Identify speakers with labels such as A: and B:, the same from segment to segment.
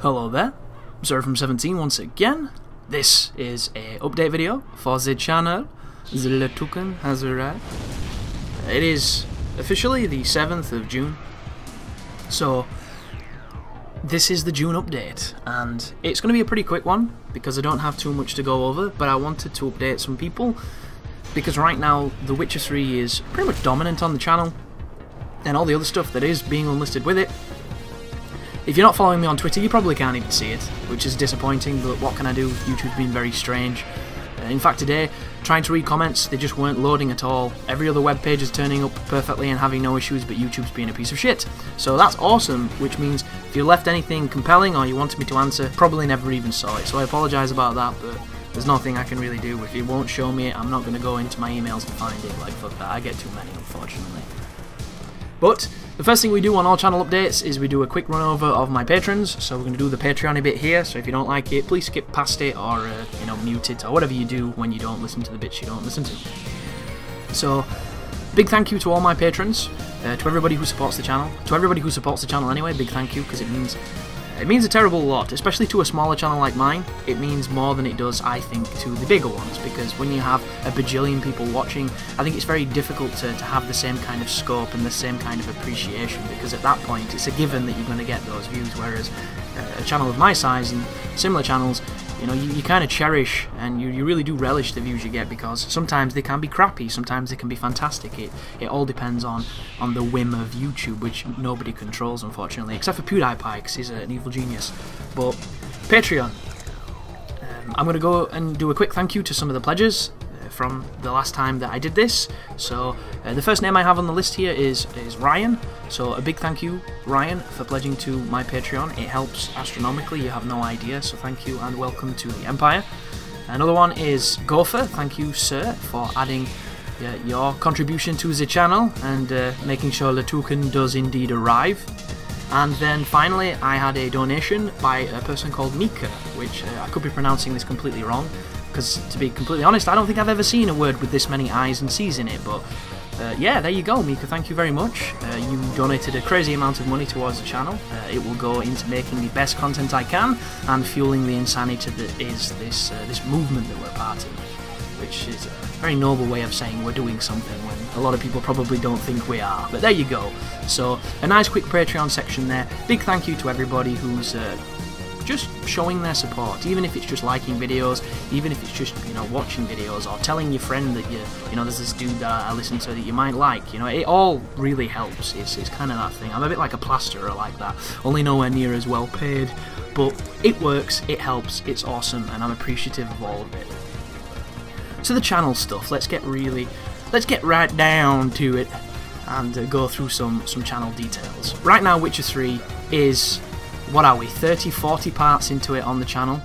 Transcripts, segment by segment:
A: Hello there, Sir from 17 once again. This is a update video for the channel. The token has arrived. It is officially the 7th of June. So this is the June update, and it's going to be a pretty quick one because I don't have too much to go over, but I wanted to update some people because right now The Witcher 3 is pretty much dominant on the channel, and all the other stuff that is being unlisted with it. If you're not following me on Twitter, you probably can't even see it, which is disappointing, but what can I do? YouTube's been very strange. In fact, today, trying to read comments, they just weren't loading at all. Every other web page is turning up perfectly and having no issues, but YouTube's being a piece of shit. So that's awesome, which means if you left anything compelling or you wanted me to answer, probably never even saw it. So I apologise about that, but there's nothing I can really do. If it won't show me it, I'm not going to go into my emails to find it. Like, fuck that, I get too many, unfortunately. But the first thing we do on all channel updates is we do a quick run over of my patrons. So we're going to do the Patreon bit here, so if you don't like it, please skip past it or you know, mute it or whatever you do when you don't listen to the bits you don't listen to. So big thank you to all my patrons, to everybody who supports the channel, anyway, big thank you, because it means a terrible lot, especially to a smaller channel like mine. It means more than it does, I think, to the bigger ones, because when you have a bajillion people watching, I think it's very difficult to have the same kind of scope and the same kind of appreciation, because at that point it's a given that you're going to get those views, whereas a channel of my size and similar channels, you know, you kind of cherish and you really do relish the views you get, because sometimes they can be crappy, sometimes they can be fantastic. It all depends on the whim of YouTube, which nobody controls, unfortunately, except for PewDiePie, because he's an evil genius. But Patreon, I'm going to go and do a quick thank you to some of the pledges from the last time that I did this. So the first name I have on the list here is Ryan. So a big thank you, Ryan, for pledging to my Patreon. It helps astronomically, you have no idea, so thank you and welcome to the Empire. Another one is Gopher. Thank you, sir, for adding your contribution to the channel and making sure the token does indeed arrive. And then finally I had a donation by a person called Mika, which I could be pronouncing this completely wrong, because to be completely honest, I don't think I've ever seen a word with this many I's and C's in it, but yeah, there you go, Mika, thank you very much. You donated a crazy amount of money towards the channel. It will go into making the best content I can and fueling the insanity that is this movement that we're part of, which is a very noble way of saying we're doing something when a lot of people probably don't think we are, but there you go. So a nice quick Patreon section there. Big thank you to everybody who's just showing their support, even if it's just liking videos, even if it's just, you know, watching videos or telling your friend that you know, there's this dude that I listen to that you might like. You know, it all really helps. It's kind of that thing. I'm a bit like a plasterer like that, only nowhere near as well paid, but it works, it helps, it's awesome, and I'm appreciative of all of it. So the channel stuff, let's get right down to it and go through some channel details. Right now Witcher 3 is, what are we, 30-40 parts into it on the channel.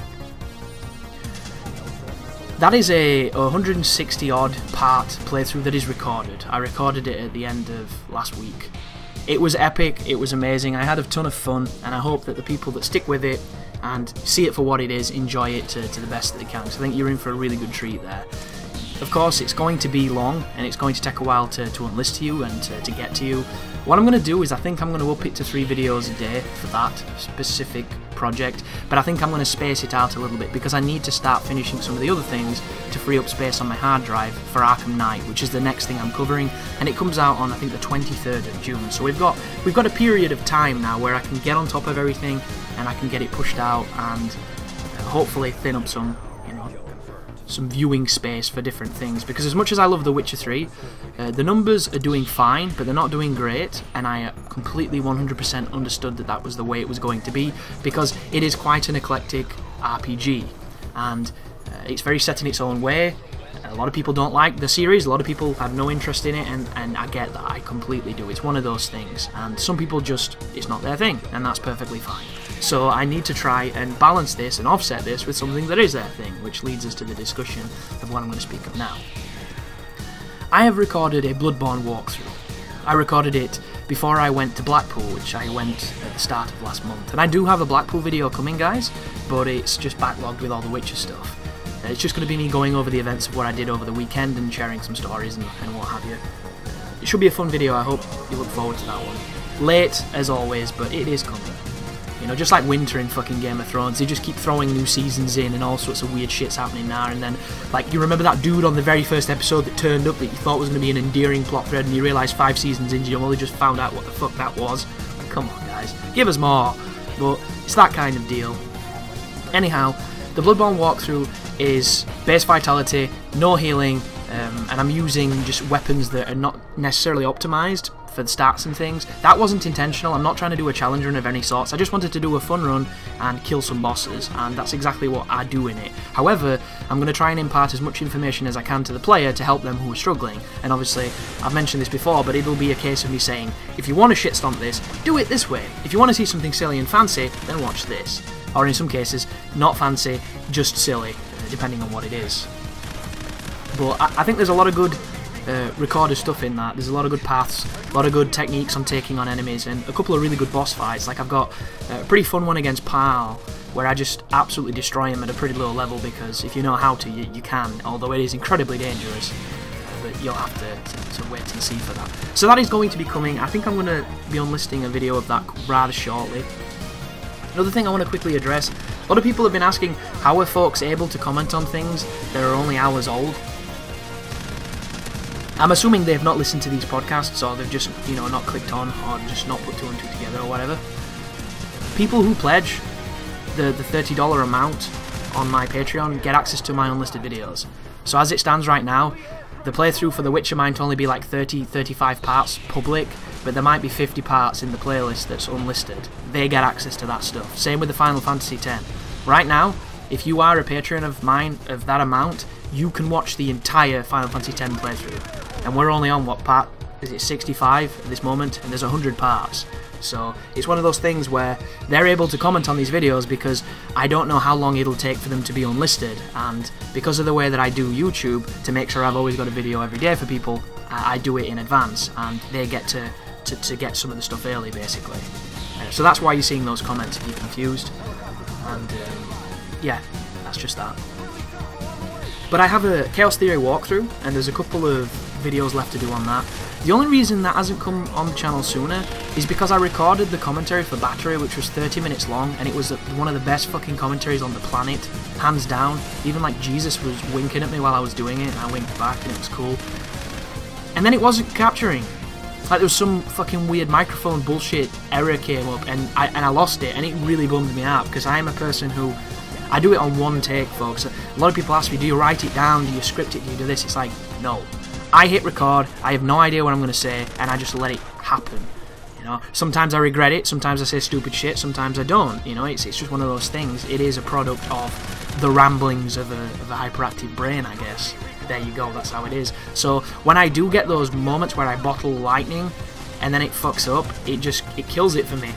A: That is a 160 odd part playthrough that is recorded. I recorded it at the end of last week. It was epic, it was amazing, I had a ton of fun, and I hope that the people that stick with it and see it for what it is enjoy it to the best that they can, because I think you're in for a really good treat there. Of course, it's going to be long, and it's going to take a while to enlist you and to get to you. What I'm going to do is I think I'm going to up it to 3 videos a day for that specific project, but I think I'm going to space it out a little bit because I need to start finishing some of the other things to free up space on my hard drive for Arkham Knight, which is the next thing I'm covering, and it comes out on, I think, the 23rd of June. So we've got a period of time now where I can get on top of everything and I can get it pushed out and hopefully thin up some viewing space for different things, because as much as I love The Witcher 3, the numbers are doing fine, but they're not doing great, and I completely 100% understood that that was the way it was going to be, because it is quite an eclectic RPG, and it's very set in its own way. A lot of people don't like the series, a lot of people have no interest in it, and I get that, I completely do. It's one of those things, and some people just, it's not their thing, and that's perfectly fine. So I need to try and balance this and offset this with something that is their thing, which leads us to the discussion of what I'm going to speak of now. I have recorded a Bloodborne walkthrough. I recorded it before I went to Blackpool, which I went at the start of last month. And I do have a Blackpool video coming, guys, but it's just backlogged with all the Witcher stuff. It's just going to be me going over the events of what I did over the weekend and sharing some stories and what have you. It should be a fun video, I hope you look forward to that one. Late, as always, but it is coming. You know, just like winter in fucking Game of Thrones. They just keep throwing new seasons in and all sorts of weird shit's happening now. And then, like, you remember that dude on the very first episode that turned up that you thought was going to be an endearing plot thread, and you realise 5 seasons in, you only just found out what the fuck that was. Like, come on, guys, give us more. But it's that kind of deal. Anyhow, the Bloodborne walkthrough is base vitality, no healing, and I'm using just weapons that are not necessarily optimised for the stats and things. That wasn't intentional. I'm not trying to do a challenge run of any sorts. I just wanted to do a fun run and kill some bosses, and that's exactly what I do in it. However, I'm going to try and impart as much information as I can to the player to help them who are struggling. And obviously, I've mentioned this before, but it'll be a case of me saying, if you want to shit stomp this, do it this way. If you want to see something silly and fancy, then watch this. Or in some cases, not fancy, just silly, depending on what it is. But I think there's a lot of good recorded stuff in that. There's a lot of good paths, a lot of good techniques on taking on enemies, and a couple of really good boss fights. Like, I've got a pretty fun one against Pal, where I just absolutely destroy him at a pretty low level, because if you know how to, you can, although it is incredibly dangerous. But you'll have to wait and see for that. So that is going to be coming. I think I'm going to be unlisting a video of that rather shortly. Another thing I want to quickly address, a lot of people have been asking, how are folks able to comment on things that are only hours old? I'm assuming they've not listened to these podcasts, or they've just, you know, not clicked on, or just not put 2 and 2 together, or whatever. People who pledge the $30 amount on my Patreon get access to my unlisted videos. So as it stands right now, the playthrough for The Witcher might only be like 35 parts public, but there might be 50 parts in the playlist that's unlisted. They get access to that stuff. Same with the Final Fantasy X. Right now, if you are a patron of mine of that amount, you can watch the entire Final Fantasy X playthrough. And we're only on, what part? Is it 65 at this moment? And there's 100 parts. So it's one of those things where they're able to comment on these videos because I don't know how long it'll take for them to be unlisted. And because of the way that I do YouTube, to make sure I've always got a video every day for people, I do it in advance. And they get to get some of the stuff early, basically. So that's why you're seeing those comments if you're confused. And yeah, that's just that. But I have a Chaos Theory walkthrough, and there's a couple of videos left to do on that. The only reason that hasn't come on the channel sooner is because I recorded the commentary for Battery, which was 30 minutes long, and it was one of the best fucking commentaries on the planet, hands down. Even like Jesus was winking at me while I was doing it, and I winked back, and it was cool. And then it wasn't capturing. Like, there was some fucking weird microphone bullshit error came up, and I lost it, and it really bummed me out, because I am a person who, I do it on one take, folks. A lot of people ask me, do you write it down, do you script it, do you do this? It's like, no. I hit record, I have no idea what I'm going to say, and I just let it happen. You know, sometimes I regret it, sometimes I say stupid shit, sometimes I don't. You know, it's just one of those things. It is a product of the ramblings of a hyperactive brain, I guess. There you go, that's how it is. So when I do get those moments where I bottle lightning and then it fucks up, it kills it for me.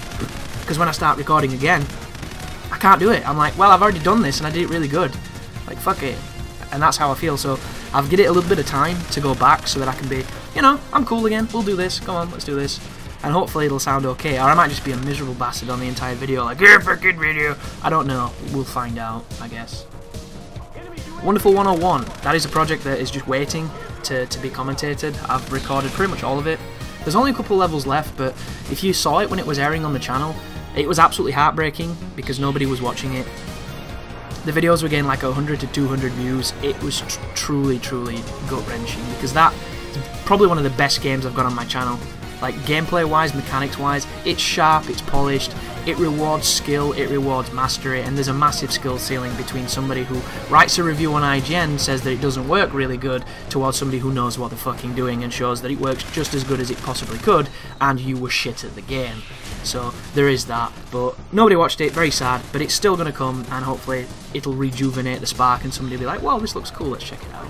A: Because when I start recording again, I can't do it. I'm like, well, I've already done this and I did it really good. Like, fuck it. And that's how I feel. So I've given it a little bit of time to go back so that I can be, you know, I'm cool again. We'll do this. Come on, let's do this. And hopefully it'll sound okay. Or I might just be a miserable bastard on the entire video, like, yeah, fucking video. I don't know. We'll find out, I guess. Wonderful 101. That is a project that is just waiting to be commentated. I've recorded pretty much all of it. There's only a couple levels left, but if you saw it when it was airing on the channel, it was absolutely heartbreaking because nobody was watching it. The videos were getting like 100 to 200 views. It was truly, truly gut-wrenching because that is probably one of the best games I've got on my channel. Like, gameplay-wise, mechanics-wise, it's sharp, it's polished, it rewards skill, it rewards mastery, and there's a massive skill ceiling between somebody who writes a review on IGN, says that it doesn't work really good, towards somebody who knows what they're fucking doing and shows that it works just as good as it possibly could, and you were shit at the game. So there is that, but nobody watched it, very sad, but it's still going to come, and hopefully it'll rejuvenate the spark and somebody will be like, well, this looks cool, let's check it out.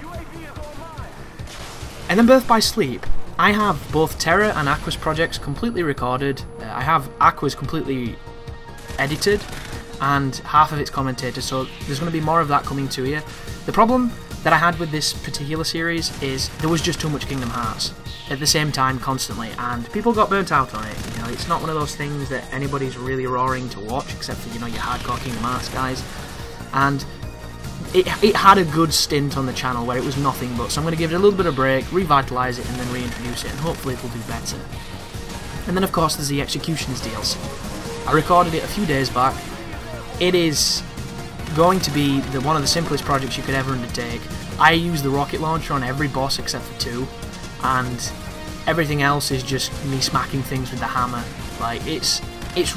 A: And then Birth by Sleep. I have both Terra and Aqua's projects completely recorded. I have Aqua's completely edited, and half of it's commentated, so there's going to be more of that coming to you. The problem that I had with this particular series is there was just too much Kingdom Hearts at the same time constantly, and people got burnt out on it. You know, it's not one of those things that anybody's really roaring to watch, except for, you know, your hardcore Kingdom Hearts guys. And it had a good stint on the channel where it was nothing but, so I'm going to give it a little bit of break, revitalise it, and then reintroduce it, and hopefully it'll do better. And then of course there's the Executioner's DLC. I recorded it a few days back. It is going to be one of the simplest projects you could ever undertake. I use the rocket launcher on every boss except for 2, and everything else is just me smacking things with the hammer. Like, it's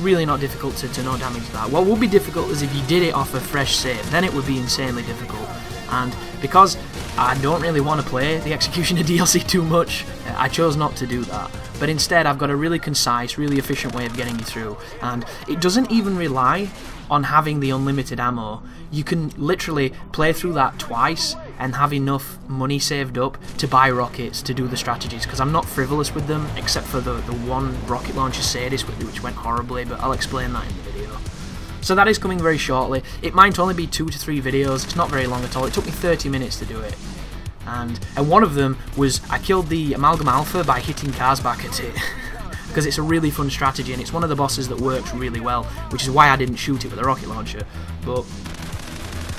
A: really not difficult to no damage that. What would be difficult is if you did it off a fresh save, then it would be insanely difficult. And because I don't really want to play the Executioner DLC too much, I chose not to do that. But instead I've got a really concise, really efficient way of getting you through, and it doesn't even rely on having the unlimited ammo. You can literally play through that twice and have enough money saved up to buy rockets to do the strategies, because I'm not frivolous with them, except for the one rocket launcher Sadis, which went horribly, but I'll explain that in the video. So that is coming very shortly. It might only be 2 to 3 videos, it's not very long at all. It took me 30 minutes to do it. And one of them was I killed the Amalgam Alpha by hitting cars back at it. Because it's a really fun strategy, and it's one of the bosses that works really well, which is why I didn't shoot it with a rocket launcher. But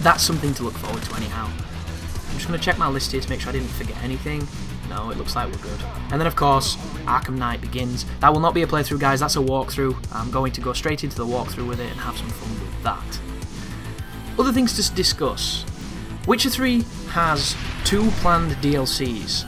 A: that's something to look forward to anyhow. I'm just going to check my list here to make sure I didn't forget anything. No, it looks like we're good. And then of course, Arkham Knight begins. That will not be a playthrough, guys, that's a walkthrough. I'm going to go straight into the walkthrough with it and have some fun with that. Other things to discuss. Witcher 3 has 2 planned DLCs.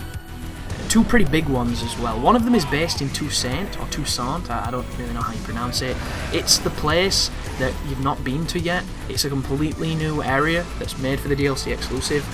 A: 2 pretty big ones as well. One of them is based in Toussaint, or Toussaint, I don't really know how you pronounce it. It's the place that you've not been to yet. It's a completely new area that's made for the DLC exclusive.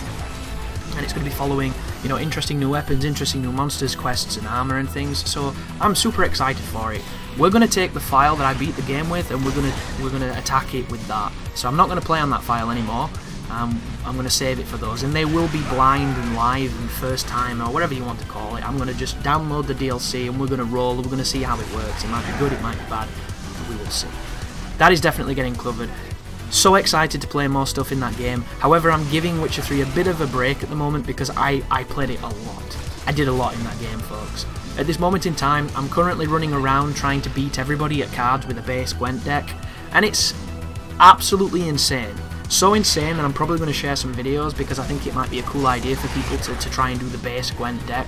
A: And it's going to be following, you know, interesting new weapons, interesting new monsters, quests and armor and things. So I'm super excited for it. We're going to take the file that I beat the game with, and we're going to attack it with that. So I'm not going to play on that file anymore. I'm going to save it for those, and they will be blind and live and first time, or whatever you want to call it. I'm going to just download the DLC and we're going to roll, we're going to see how it works. It might be good, it might be bad, but we will see. That is definitely getting covered. So excited to play more stuff in that game. However, I'm giving Witcher 3 a bit of a break at the moment because I played it a lot. I did a lot in that game, folks. At this moment in time, I'm currently running around trying to beat everybody at cards with a base Gwent deck, and it's absolutely insane. So insane that I'm probably going to share some videos because I think it might be a cool idea for people to try and do the base Gwent deck.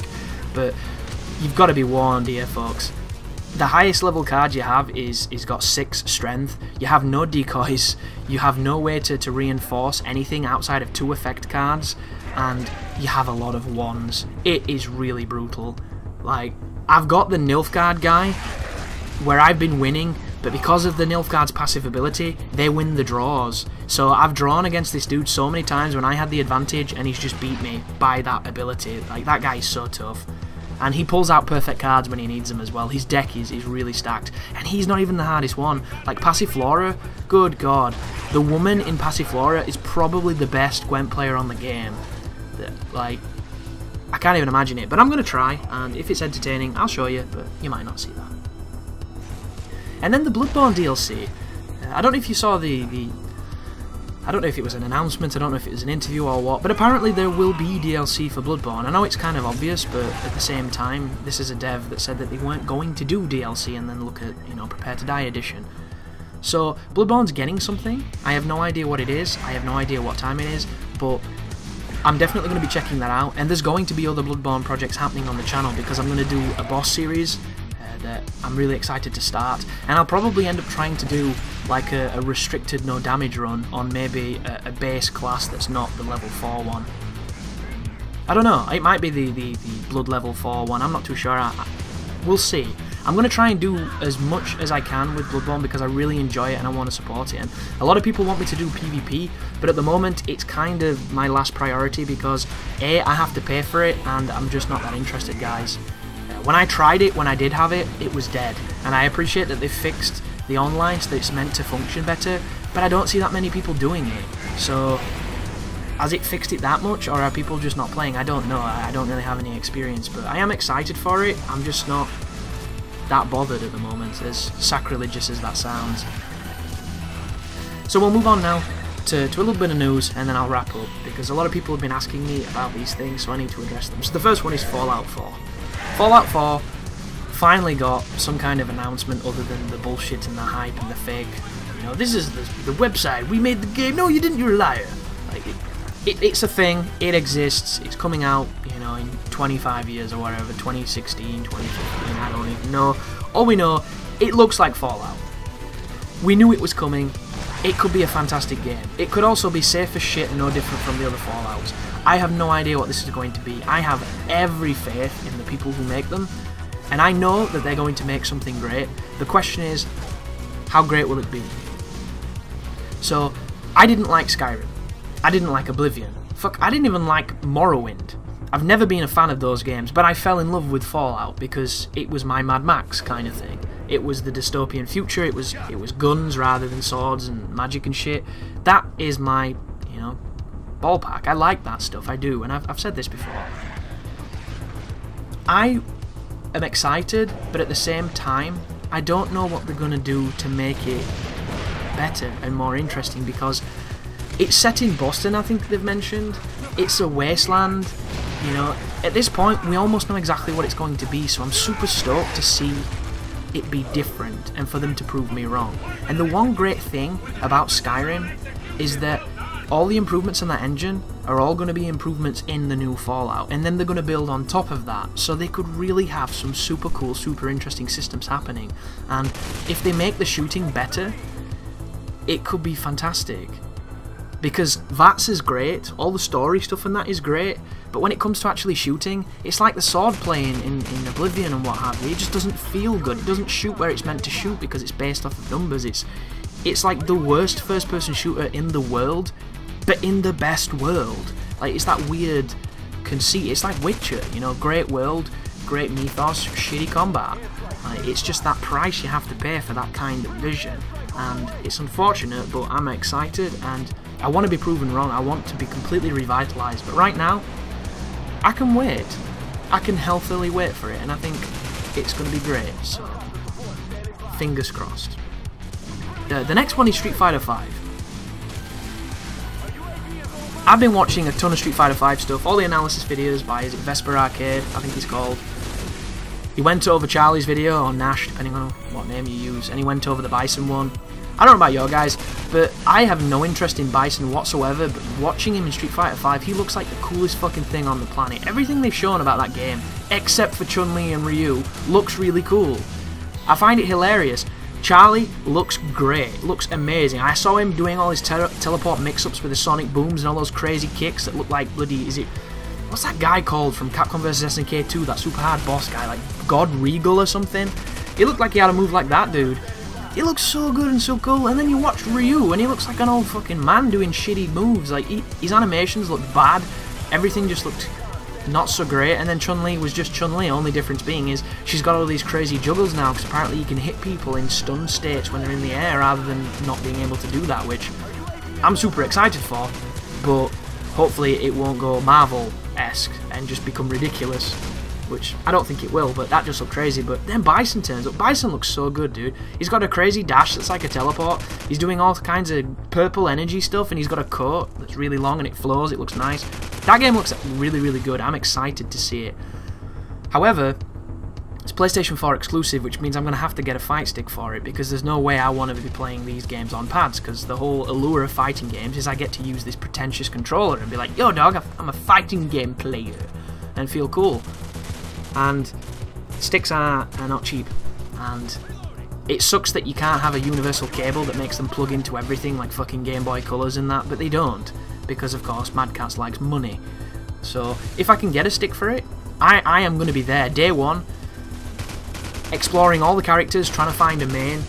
A: But you've got to be warned here, folks. The highest level card you have is got 6 strength. You have no decoys. You have no way to reinforce anything outside of 2 effect cards. And you have a lot of wands. It is really brutal. Like, I've got the Nilfgaard guy where I've been winning, but because of the Nilfgaard's passive ability, they win the draws. So I've drawn against this dude so many times when I had the advantage, and he's just beat me by that ability. Like, that guy is so tough. And he pulls out perfect cards when he needs them as well. His deck is really stacked. And he's not even the hardest one. Like, Passiflora, good god. The woman in Passiflora is probably the best Gwent player on the game. Like, I can't even imagine it. But I'm going to try, and if it's entertaining, I'll show you, but you might not see that. And then the Bloodborne DLC. I don't know if you saw I don't know if it was an announcement, I don't know if it was an interview or what, but apparently there will be DLC for Bloodborne. I know it's kind of obvious, but at the same time, this is a dev that said that they weren't going to do DLC and then look at, you know, Prepare to Die edition. So, Bloodborne's getting something. I have no idea what it is, I have no idea what time it is, but I'm definitely going to be checking that out. And there's going to be other Bloodborne projects happening on the channel because I'm going to do a boss series that I'm really excited to start, and I'll probably end up trying to do like a restricted no damage run on maybe a base class that's not the level 4 one. I don't know, it might be the blood level 4 one, I'm not too sure, we'll see. I'm going to try and do as much as I can with Bloodborne because I really enjoy it and I want to support it. And a lot of people want me to do PvP, but at the moment it's kind of my last priority because A, I have to pay for it, and I'm just not that interested, guys. When I tried it, when I did have it, it was dead. And I appreciate that they've fixed the online so that it's meant to function better, but I don't see that many people doing it. So, has it fixed it that much, or are people just not playing? I don't know, I don't really have any experience, but I am excited for it. I'm just not that bothered at the moment, as sacrilegious as that sounds. So we'll move on now to a little bit of news, and then I'll wrap up, because a lot of people have been asking me about these things, so I need to address them. So the first one is Fallout 4. Fallout 4 finally got some kind of announcement other than the bullshit and the hype and the fake, you know, this is the website, we made the game, no you didn't, you're a liar. Like, it's a thing, it exists, it's coming out, you know, in 25 years or whatever, 2016, 2015, I don't even know. All we know, it looks like Fallout. we knew it was coming. It could be a fantastic game. It could also be safe as shit and no different from the other Fallouts. I have no idea what this is going to be. I have every faith in the people who make them, and I know that they're going to make something great. The question is, how great will it be? So, I didn't like Skyrim. I didn't like Oblivion. Fuck, I didn't even like Morrowind. I've never been a fan of those games, but I fell in love with Fallout because it was my Mad Max kind of thing. It was the dystopian future, it was guns rather than swords and magic and shit. That is my, you know, ballpark. I like that stuff, I do, and I've said this before. I am excited, but at the same time, I don't know what they're going to do to make it better and more interesting, because it's set in Boston, I think they've mentioned. It's a wasteland, you know. At this point, we almost know exactly what it's going to be, so I'm super stoked to see it be different and for them to prove me wrong. And the one great thing about Skyrim is that all the improvements in that engine are all going to be improvements in the new Fallout, and then they're going to build on top of that, so they could really have some super cool, super interesting systems happening. And if they make the shooting better, it could be fantastic. Because VATS is great, all the story stuff and that is great, but when it comes to actually shooting, it's like the sword playing in Oblivion and what have you. It just doesn't feel good. It doesn't shoot where it's meant to shoot because it's based off of numbers. It's like the worst first-person shooter in the world, but in the best world. Like, it's that weird conceit. It's like Witcher, you know, great world, great mythos, shitty combat. Like, it's just that price you have to pay for that kind of vision. And it's unfortunate, but I'm excited, and I want to be proven wrong. I want to be completely revitalized, but right now, I can wait. I can healthily wait for it, and I think it's going to be great, so fingers crossed. The next one is Street Fighter V. I've been watching a ton of Street Fighter V stuff, all the analysis videos by, is it Vesper Arcade, I think he's called. He went over Charlie's video, or Nash, depending on what name you use, and he went over the Bison one. I don't know about your guys, but I have no interest in Bison whatsoever, but watching him in Street Fighter V, he looks like the coolest fucking thing on the planet. Everything they've shown about that game, except for Chun-Li and Ryu, looks really cool. I find it hilarious. Charlie looks great, looks amazing. I saw him doing all his teleport mix-ups with the sonic booms and all those crazy kicks that look like bloody, what's that guy called from Capcom vs SNK 2, that super hard boss guy, like God Regal or something? He looked like he had a move like that, dude. He looks so good and so cool, and then you watch Ryu, and he looks like an old fucking man doing shitty moves. Like, his animations looked bad, everything just looked not so great, and then Chun-Li was just Chun-Li, only difference being is she's got all these crazy juggles now, because apparently you can hit people in stun states when they're in the air, rather than not being able to do that, which I'm super excited for, but hopefully it won't go Marvel-esque and just become ridiculous, which I don't think it will, but that just looked crazy. But then Bison turns up. Bison looks so good, dude. He's got a crazy dash that's like a teleport. He's doing all kinds of purple energy stuff, and he's got a coat that's really long and it flows. It looks nice. That game looks really, really good. I'm excited to see it. However, it's PlayStation 4 exclusive, which means I'm going to have to get a fight stick for it, because there's no way I want to be playing these games on pads, because the whole allure of fighting games is I get to use this pretentious controller and be like, yo dog, I'm a fighting game player, and feel cool. And sticks are not cheap, and it sucks that you can't have a universal cable that makes them plug into everything like fucking Game Boy Colors and that, but they don't, because of course Mad Catz likes money. So if I can get a stick for it, I am going to be there day one, exploring all the characters, trying to find a main,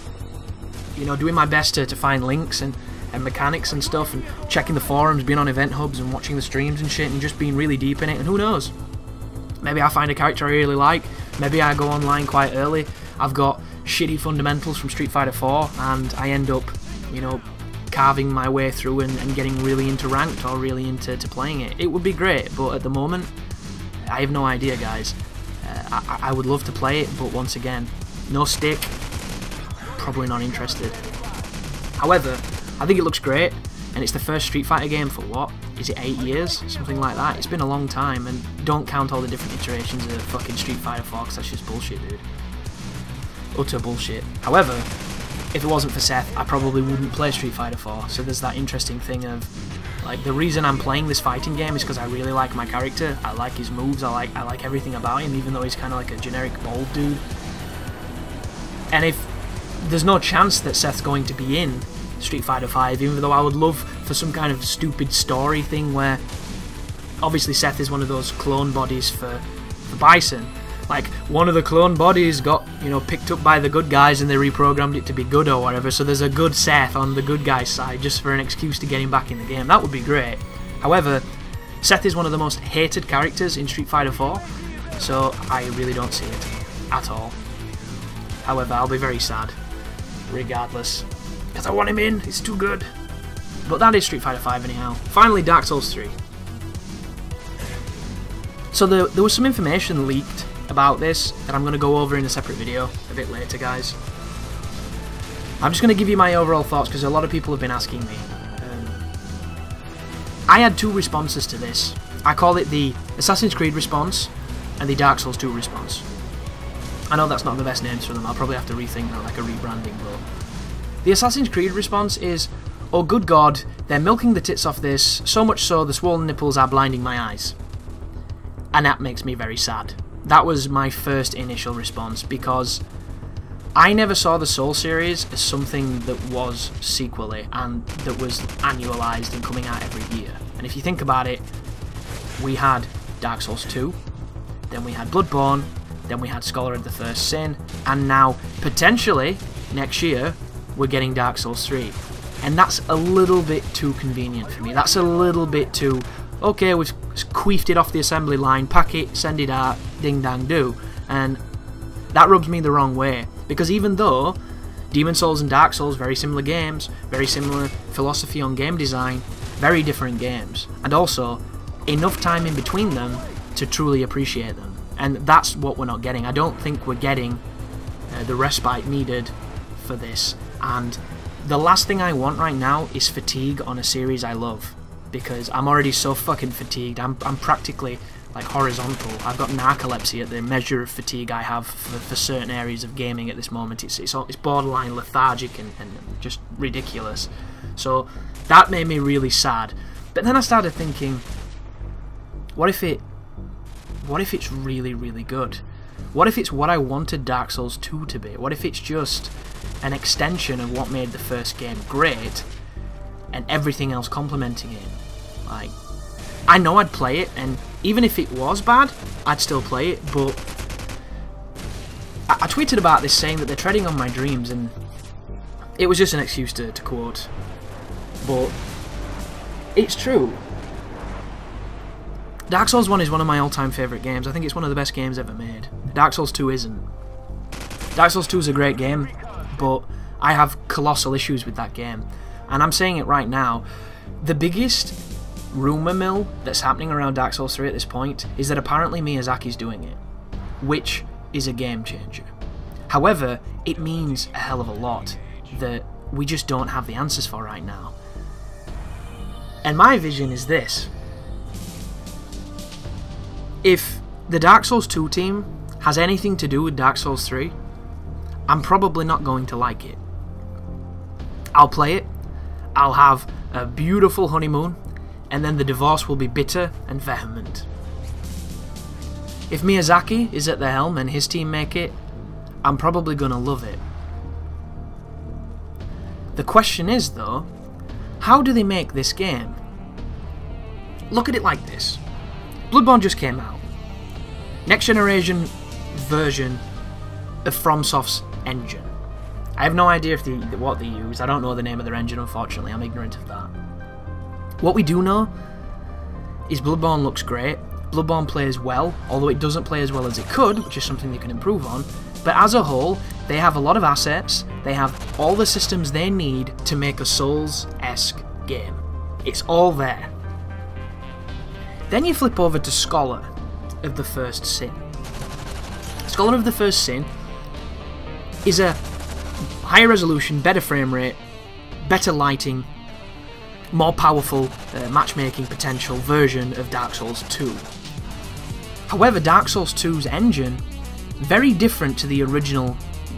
A: you know, doing my best to find links and mechanics and stuff, and checking the forums, being on event hubs and watching the streams and shit, and just being really deep in it. And who knows, maybe I find a character I really like, maybe I go online quite early, I've got shitty fundamentals from Street Fighter 4, and I end up, you know, carving my way through and getting really into ranked or really into playing it. It would be great, but at the moment, I have no idea, guys. I would love to play it, but once again, no stick, probably not interested. However, I think it looks great, and it's the first Street Fighter game for what? Is it 8 years? Something like that. It's been a long time, and don't count all the different iterations of fucking Street Fighter 4, because that's just bullshit, dude. Utter bullshit. However, if it wasn't for Seth, I probably wouldn't play Street Fighter 4, so there's that interesting thing of, like, the reason I'm playing this fighting game is because I really like my character, I like his moves, I like everything about him, even though he's kind of like a generic bald dude. And if there's no chance that Seth's going to be in Street Fighter V, even though I would love for some kind of stupid story thing where obviously Seth is one of those clone bodies for Bison. Like, one of the clone bodies got, you know, picked up by the good guys and they reprogrammed it to be good or whatever, so there's a good Seth on the good guy's side just for an excuse to get him back in the game. That would be great. However, Seth is one of the most hated characters in Street Fighter 4, so I really don't see it at all. However, I'll be very sad, regardless, because I want him in, it's too good. But that is Street Fighter 5 anyhow. Finally, Dark Souls 3. So there was some information leaked about this that I'm going to go over in a separate video a bit later, guys. I'm just going to give you my overall thoughts because a lot of people have been asking me. I had two responses to this. I call it the Assassin's Creed response and the Dark Souls 2 response. I know that's not the best names for them, I'll probably have to rethink that, like a rebranding, but the Assassin's Creed response is, oh good god, they're milking the tits off this, so much so the swollen nipples are blinding my eyes. And that makes me very sad. That was my first initial response, because I never saw the Soul series as something that was sequely and that was annualized and coming out every year. And if you think about it, we had Dark Souls 2, then we had Bloodborne, then we had Scholar of the First Sin, and now, potentially, next year, we're getting Dark Souls 3. And that's a little bit too convenient for me. That's a little bit too, okay, we've queefed it off the assembly line, pack it, send it out, ding dang do. And that rubs me the wrong way. Because even though Demon Souls and Dark Souls, very similar games, very similar philosophy on game design, very different games. And also, enough time in between them to truly appreciate them. And that's what we're not getting. I don't think we're getting the respite needed for this. And the last thing I want right now is fatigue on a series I love. Because I'm already so fucking fatigued. I'm practically like horizontal. I've got narcolepsy at the measure of fatigue I have for certain areas of gaming at this moment. It's borderline lethargic and just ridiculous. So that made me really sad. But then I started thinking, what if it's really, really good? What if it's what I wanted Dark Souls 2 to be? What if it's just an extension of what made the first game great and everything else complementing it? Like, I know I'd play it, and even if it was bad, I'd still play it, but I tweeted about this saying that they're treading on my dreams, and it was just an excuse to quote, but it's true. Dark Souls 1 is one of my all-time favourite games. I think it's one of the best games ever made. Dark Souls 2 isn't. Dark Souls 2 is a great game, but I have colossal issues with that game. And I'm saying it right now, the biggest rumour mill that's happening around Dark Souls 3 at this point is that apparently Miyazaki's doing it, which is a game changer. However, it means a hell of a lot that we just don't have the answers for right now. And my vision is this. If the Dark Souls 2 team has anything to do with Dark Souls 3, I'm probably not going to like it. I'll play it, I'll have a beautiful honeymoon, and then the divorce will be bitter and vehement. If Miyazaki is at the helm and his team make it, I'm probably going to love it. The question is, though, how do they make this game? Look at it like this. Bloodborne just came out. Next generation version of FromSoft's engine. I have no idea what they use. I don't know the name of their engine, unfortunately. I'm ignorant of that. What we do know is Bloodborne looks great. Bloodborne plays well, although it doesn't play as well as it could, which is something they can improve on. But as a whole, they have a lot of assets. They have all the systems they need to make a Souls-esque game. It's all there. Then you flip over to Scholar of the First Sin. Scholar of the First Sin is a higher resolution, better frame rate, better lighting, more powerful matchmaking potential version of Dark Souls 2. However, Dark Souls 2's engine, very different to the original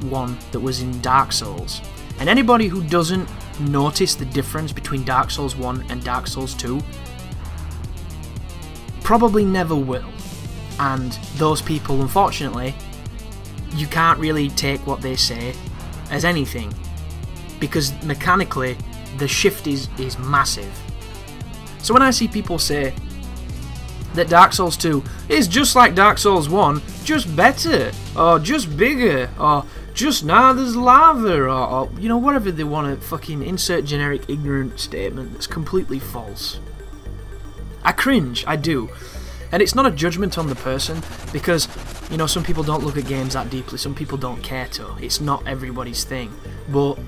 A: one that was in Dark Souls. And anybody who doesn't notice the difference between Dark Souls 1 and Dark Souls 2 probably never will. And those people, unfortunately, you can't really take what they say as anything, because mechanically the shift is massive. So when I see people say that Dark Souls 2 is just like Dark Souls 1, just better, or just bigger, or just now there's lava, or you know, whatever they want to fucking insert generic ignorant statement that's completely false, I cringe, I do. And it's not a judgment on the person, because, you know, some people don't look at games that deeply, some people don't care to. It's not everybody's thing. But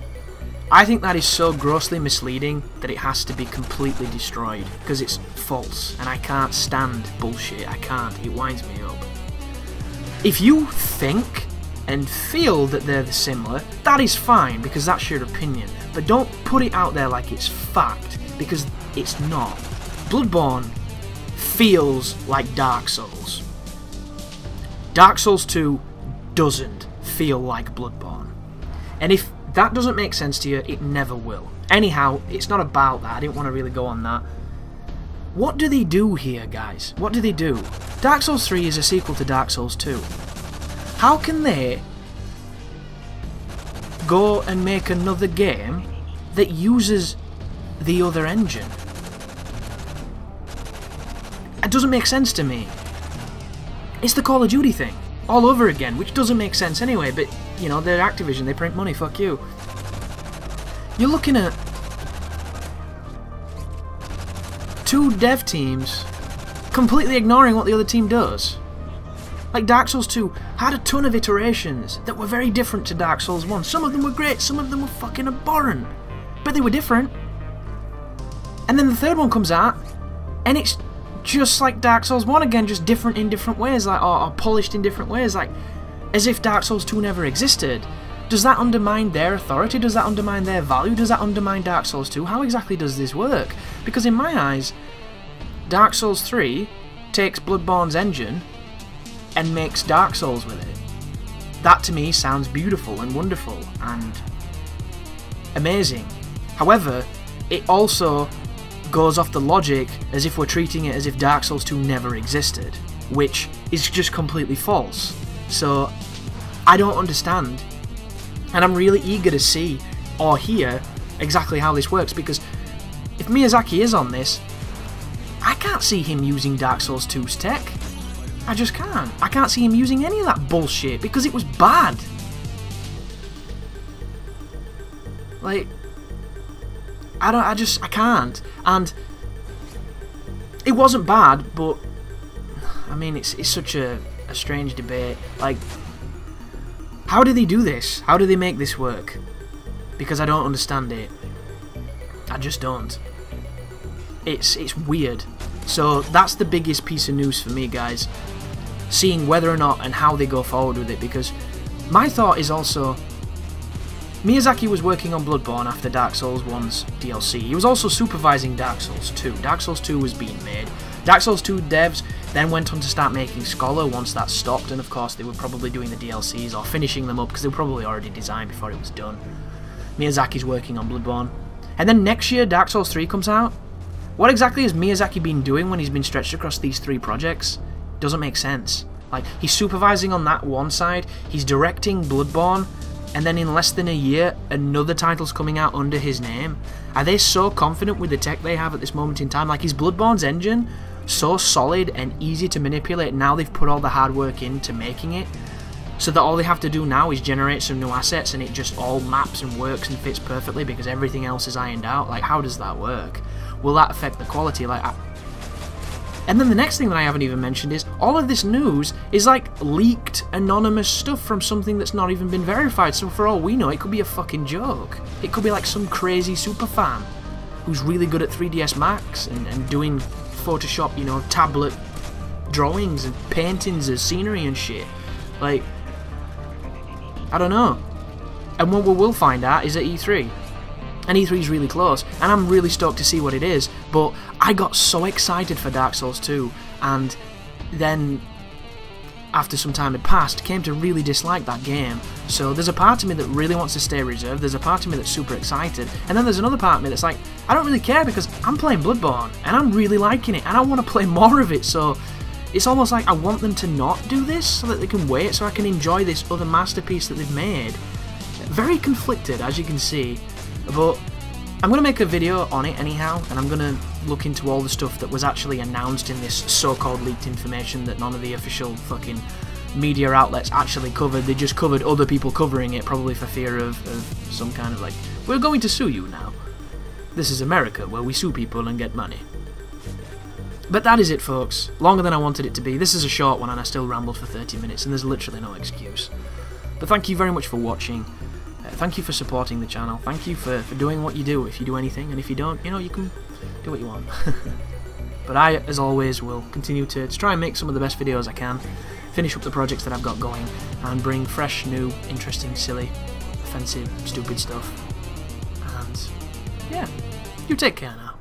A: I think that is so grossly misleading that it has to be completely destroyed, because it's false, and I can't stand bullshit. I can't. It winds me up. If you think and feel that they're similar, that is fine, because that's your opinion. But don't put it out there like it's fact, because it's not. Bloodborne feels like Dark Souls. Dark Souls 2 doesn't feel like Bloodborne. And if that doesn't make sense to you, it never will. Anyhow, it's not about that. I didn't want to really go on that. What do they do here, guys? What do they do? Dark Souls 3 is a sequel to Dark Souls 2. How can they go and make another game that uses the other engine? It doesn't make sense to me. It's the Call of Duty thing all over again, which doesn't make sense anyway, but, you know, they're Activision, they print money, fuck you. You're looking at two dev teams completely ignoring what the other team does. Like, Dark Souls 2 had a ton of iterations that were very different to Dark Souls 1. Some of them were great, some of them were fucking abhorrent, but they were different. And then the third one comes out, and it's just like Dark Souls 1 again, just different in different ways, like, or polished in different ways, like, as if Dark Souls 2 never existed. Does that undermine their authority? Does that undermine their value? Does that undermine Dark Souls 2? How exactly does this work? Because in my eyes, Dark Souls 3 takes Bloodborne's engine and makes Dark Souls with it. That to me sounds beautiful and wonderful and amazing. However, it also goes off the logic as if we're treating it as if Dark Souls 2 never existed, which is just completely false. So I don't understand, and I'm really eager to see or hear exactly how this works, because if Miyazaki is on this, I can't see him using Dark Souls 2's tech. I just can't. I can't see him using any of that bullshit, because it was bad. Like, I can't. And it wasn't bad, but I mean, it's such a strange debate. Like, how do they do this? How do they make this work? Because I don't understand it. I just don't. It's weird. So that's the biggest piece of news for me, guys. Seeing whether or not and how they go forward with it, because my thought is also, Miyazaki was working on Bloodborne after Dark Souls 1's DLC. He was also supervising Dark Souls 2. Dark Souls 2 was being made. Dark Souls 2 devs then went on to start making Scholar once that stopped, and of course they were probably doing the DLCs or finishing them up because they were probably already designed before it was done. Miyazaki's working on Bloodborne. And then next year Dark Souls 3 comes out. What exactly has Miyazaki been doing when he's been stretched across these three projects? Doesn't make sense. Like, he's supervising on that one side, he's directing Bloodborne, and then in less than a year, another title's coming out under his name. Are they so confident with the tech they have at this moment in time? Like, is Bloodborne's engine so solid and easy to manipulate now they've put all the hard work into making it, so that all they have to do now is generate some new assets and it just all maps and works and fits perfectly because everything else is ironed out? Like, how does that work? Will that affect the quality? Like, And then the next thing that I haven't even mentioned is all of this news is like leaked anonymous stuff from something that's not even been verified, so for all we know it could be a fucking joke. It could be like some crazy super fan who's really good at 3ds Max and doing Photoshop, you know, tablet drawings and paintings of scenery and shit. Like, I don't know. And what we will find out is at E3. And E3 is really close, and I'm really stoked to see what it is, but I got so excited for Dark Souls 2, and then, after some time had passed, came to really dislike that game. So there's a part of me that really wants to stay reserved, there's a part of me that's super excited, and then there's another part of me that's like, I don't really care because I'm playing Bloodborne, and I'm really liking it, and I want to play more of it, so it's almost like I want them to not do this, so that they can wait, so I can enjoy this other masterpiece that they've made. Very conflicted, as you can see, but I'm going to make a video on it anyhow, and I'm going to look into all the stuff that was actually announced in this so-called leaked information that none of the official fucking media outlets actually covered. They just covered other people covering it, probably for fear of some kind of like, we're going to sue you now. This is America, where we sue people and get money. But that is it, folks. Longer than I wanted it to be. This is a short one, and I still rambled for 30 minutes, and there's literally no excuse. But thank you very much for watching. Thank you for supporting the channel. Thank you for doing what you do, if you do anything, and if you don't, you know, you can do what you want. But I, as always, will continue to try and make some of the best videos I can, finish up the projects that I've got going, and bring fresh, new, interesting, silly, offensive, stupid stuff. And yeah, you take care now.